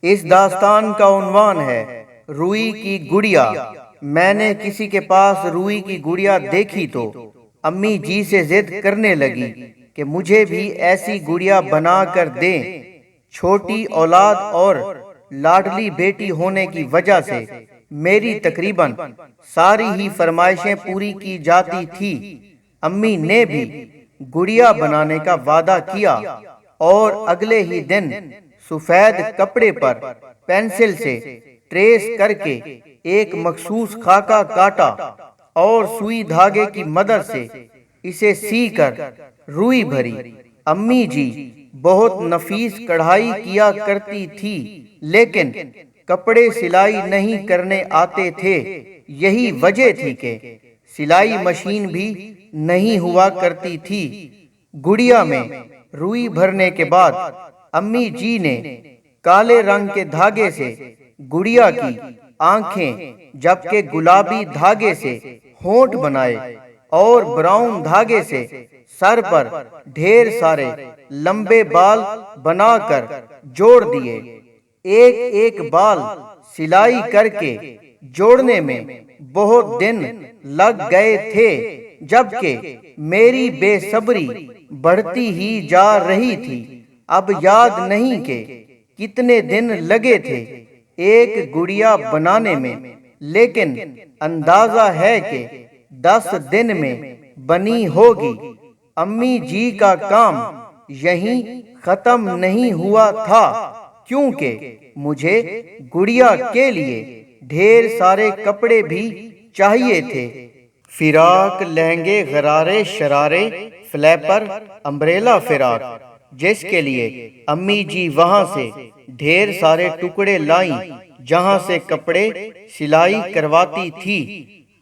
اس داستان کا عنوان ہے روئی کی گڑیا۔ میں نے کسی کے پاس روئی کی گڑیا دیکھی تو امی جی سے ضد کرنے لگی کہ مجھے بھی ایسی گڑیا بنا کر دیں۔ چھوٹی اولاد اور لاڈلی بیٹی ہونے کی وجہ سے میری تقریباً ساری ہی فرمائشیں پوری کی جاتی تھی۔ امی نے بھی گڑیا بنانے کا وعدہ کیا اور اگلے ہی دن سفید کپڑے پر پینسل سے ٹریس کر کے ایک مخصوص خاکہ کاٹا اور سوئی دھاگے کی مدد سے اسے سی کر روئی بھری۔ امی جی بہت نفیس کڑھائی کیا کرتی تھی، لیکن کپڑے سلائی نہیں کرنے آتے تھے۔ یہی وجہ تھی کہ سلائی مشین بھی نہیں ہوا کرتی تھی۔ گڑیا میں روئی بھرنے کے بعد امی جی نے کالے رنگ کے دھاگے سے گڑیا کی آنکھیں، جبکہ گلابی دھاگے سے ہونٹ بنائے اور براؤن دھاگے سے سر پر ڈھیر سارے لمبے بال بنا کر جوڑ دیے۔ ایک ایک بال سلائی کر کے جوڑنے میں بہت دن لگ گئے تھے، جبکہ میری بے صبری بڑھتی ہی جا رہی تھی۔ اب یاد نہیں کہ کتنے دن لگے تھے ایک گڑیا بنانے میں، لیکن اندازہ ہے کہ 10 دن میں بنی ہوگی۔ امی جی کا کام یہیں ختم نہیں ہوا تھا، کیونکہ مجھے گڑیا کے لیے ڈھیر سارے کپڑے بھی چاہیے تھے۔ فراق، لہنگے، غرارے، شرارے، فلیپر، امبریلا فراق، جس کے لیے امی جی وہاں سے ڈھیر سارے ٹکڑے لائیں جہاں سے کپڑے سلائی کرواتی تھی۔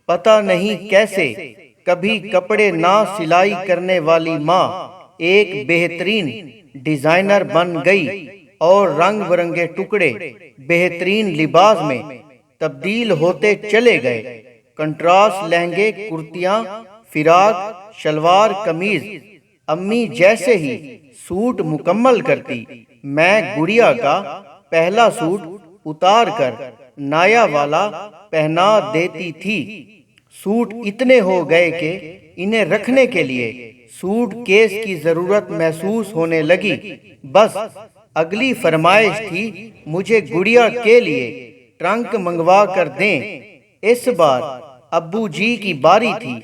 پتہ نہیں کیسے کبھی کپڑے نہ سلائی کرنے والی ماں ایک بہترین ڈیزائنر بن گئی اور رنگ برنگے ٹکڑے بہترین لباس میں تبدیل ہوتے چلے گئے۔ کنٹراسٹ لہنگے، کرتیاں، فراق شلوار قمیض۔ امی جیسے ہی سوٹ مکمل کرتی، میں گڑیا کا پہلا سوٹ اتار کر نایا والا پہنا دیتی تھی۔ سوٹ اتنے ہو گئے کہ انہیں رکھنے کے لیے سوٹ کیس کی ضرورت محسوس ہونے لگی۔ بس اگلی فرمائش تھی مجھے گڑیا کے لیے ٹرنک منگوا کر دیں۔ اس بار ابو جی کی باری تھی،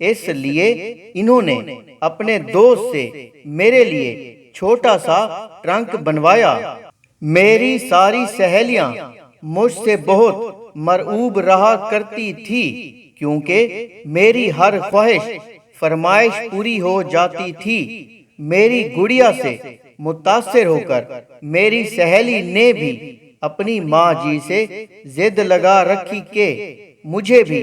اس لیے انہوں نے اپنے دوست سے میرے لیے چھوٹا سا ٹرنک بنوایا۔ میری ساری سہیلیاں مجھ سے بہت مرعوب رہا کرتی تھی، کیونکہ میری ہر خواہش فرمائش پوری ہو جاتی تھی۔ میری گڑیا سے متاثر ہو کر میری سہیلی نے بھی اپنی ماں جی سے ضد لگا رکھی کہ مجھے بھی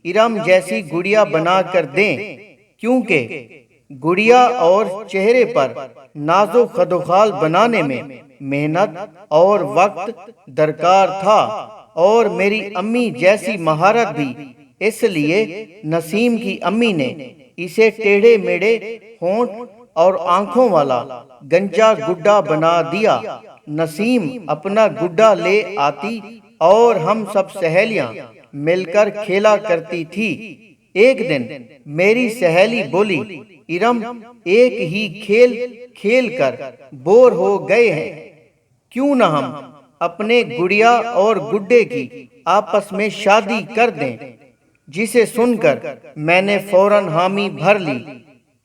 ارم جیسی گڑیا بنا کر دیں، کیونکہ گڑیا اور چہرے پر ناز و خدوخال بنانے میں محنت اور وقت درکار تھا، اور میری امی جیسی مہارت بھی۔ اس لیے نسیم کی امی نے اسے ٹیڑھے میڑھے ہونٹ اور آنکھوں والا گنجا گڈا بنا دیا۔ نسیم اپنا گڈا لے آتی اور ہم سب سہیلیاں مل کر کھیلا کرتی تھی۔ ایک دن میری سہیلی بولی، ارم ایک ہی کھیل کھیل کر بور ہو گئے ہیں، کیوں نہ ہم اپنے گڑیا اور گڈے کی آپس میں شادی کر دیں؟ جسے سن کر میں نے فوراً حامی بھر لی۔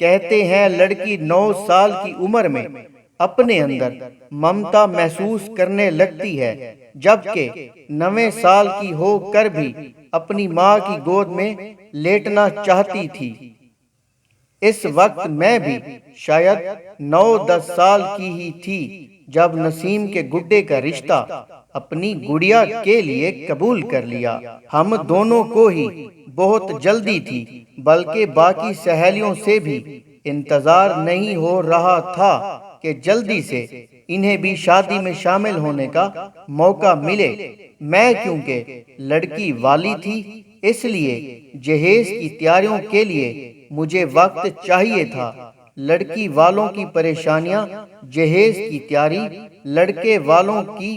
کہتے ہیں لڑکی 9 سال کی عمر میں اپنے اندر ممتا محسوس کرنے لگتی ہے، جبکہ 9 سال کی ہو کر بھی اپنی ماں کی گود میں لیٹنا چاہتی تھی۔ اس وقت میں بھی شاید 9-10 سال کی ہی تھی جب نسیم کے گڈے کا رشتہ اپنی گڑیا کے لیے قبول کر لیا۔ ہم دونوں کو ہی بہت جلدی تھی، بلکہ باقی سہیلیوں سے بھی انتظار نہیں ہو رہا تھا کہ جلدی سے انہیں بھی شادی میں شامل ہونے کا موقع ملے۔ میں کیونکہ لڑکی والی تھی، اس لیے جہیز کی تیاریوں کے لیے مجھے وقت چاہیے تھا۔ لڑکی والوں کی پریشانیاں، جہیز کی تیاری، لڑکے والوں کی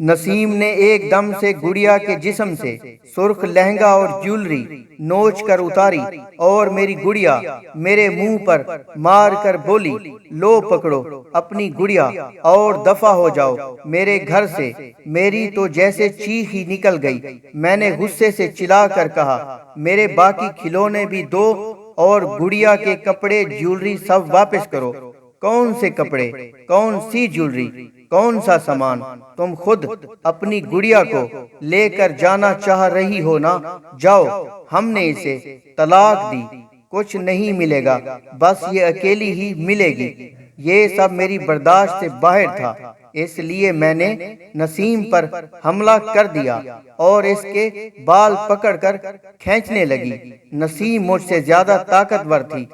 نسیم نے ایک دم سے گڑیا کے جسم سے سرخ لہنگا اور جیولری نوچ کر اتاری اور میری گڑیا میرے منہ پر مار کر بولی، لو پکڑو اپنی گڑیا اور دفع ہو جاؤ میرے گھر سے۔ میری تو جیسے چیخ ہی نکل گئی۔ میں نے غصے سے چلا کر کہا، میرے باقی کھلونے بھی دو اور گڑیا کے کپڑے جیولری سب واپس کرو۔ کون سے کپڑے، کون سی جیولری، کون سا سامان؟ تم خود اپنی گڑیا کو لے کر جانا چاہ رہی ہو نا؟ جاؤ، ہم نے اسے طلاق دی، کچھ نہیں ملے گا، بس یہ اکیلی ہی ملے گی۔ یہ سب میری برداشت سے باہر تھا، اس لیے میں نے نسیم پر حملہ کر دیا اور اس کے بال پکڑ کر کھینچنے لگی۔ نسیم مجھ سے زیادہ طاقتور تھی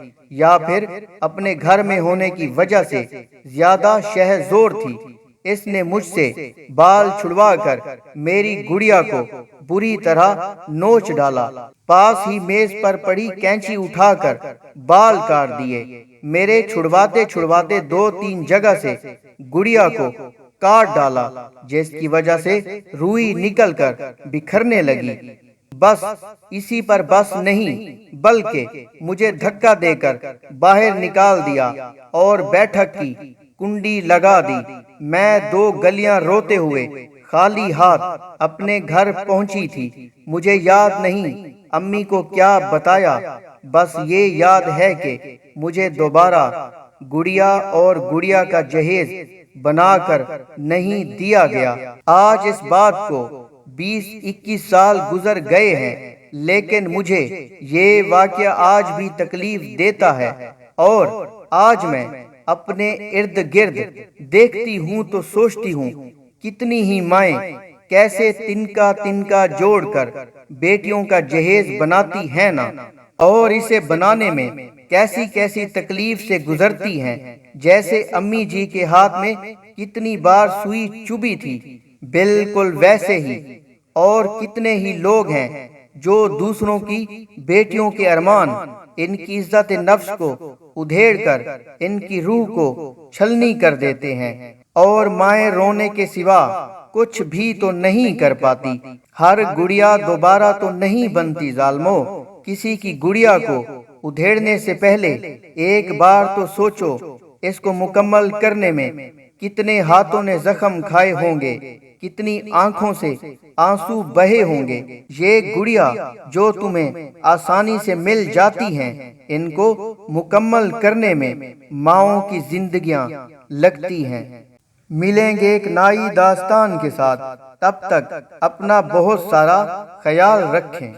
یا پھر اپنے گھر میں ہونے کی وجہ سے زیادہ شہزور تھی۔ اس نے مجھ سے بال چھڑوا کر میری گڑیا کو بری طرح نوچ ڈالا، پاس ہی میز پر پڑی کینچی اٹھا کر بال کاٹ دیے۔ میرے چھڑواتے چھڑواتے 2-3 جگہ سے گڑیا کو کاٹ ڈالا، جس کی وجہ سے روئی نکل کر بکھرنے لگی۔ بس اسی پر بس نہیں، بلکہ مجھے دھکا دے کر باہر نکال دیا اور بیٹھک کی کنڈی لگا دی۔ میں 2 گلیاں روتے ہوئے خالی ہاتھ اپنے گھر پہنچی تھی۔ مجھے یاد نہیں امی کو کیا بتایا، بس یہ یاد ہے کہ مجھے دوبارہ گڑیا اور گڑیا کا جہیز بنا کر نہیں دیا گیا۔ آج اس بات کو 20-21 سال گزر گئے ہیں، لیکن مجھے یہ واقعہ آج بھی تکلیف دیتا ہے، اور آج میں اپنے ارد گرد دیکھتی ہوں تو سوچتی ہوں کتنی ہی مائیں کیسے تنکا تنکا جوڑ کر بیٹیوں کا جہیز بناتی ہیں نا، اور اسے بنانے میں کیسی کیسی تکلیف سے گزرتی ہیں۔ جیسے امی جی کے ہاتھ میں کتنی بار سوئی چبھی تھی، بالکل ویسے ہی اور کتنے ہی لوگ ہیں جو دوسروں کی بیٹیوں کے ارمان، ان کی عزت نفس کو ادھیڑ کر ان کی روح کو چھلنی کر دیتے ہیں، اور مائیں رونے کے سوا کچھ بھی تو نہیں کر پاتی۔ ہر گڑیا دوبارہ تو نہیں بنتی ظالمو۔ کسی کی گڑیا کو ادھیڑنے سے پہلے ایک بار تو سوچو، اس کو مکمل کرنے میں کتنے ہاتھوں نے زخم کھائے ہوں گے، کتنی آنکھوں سے آنسو بہے ہوں گے۔ یہ گڑیا جو تمہیں آسانی سے مل جاتی ہیں، ان کو مکمل کرنے میں ماؤں کی زندگیاں لگتی ہیں۔ ملیں گے ایک نئی داستان کے ساتھ، تب تک اپنا بہت سارا خیال رکھیں۔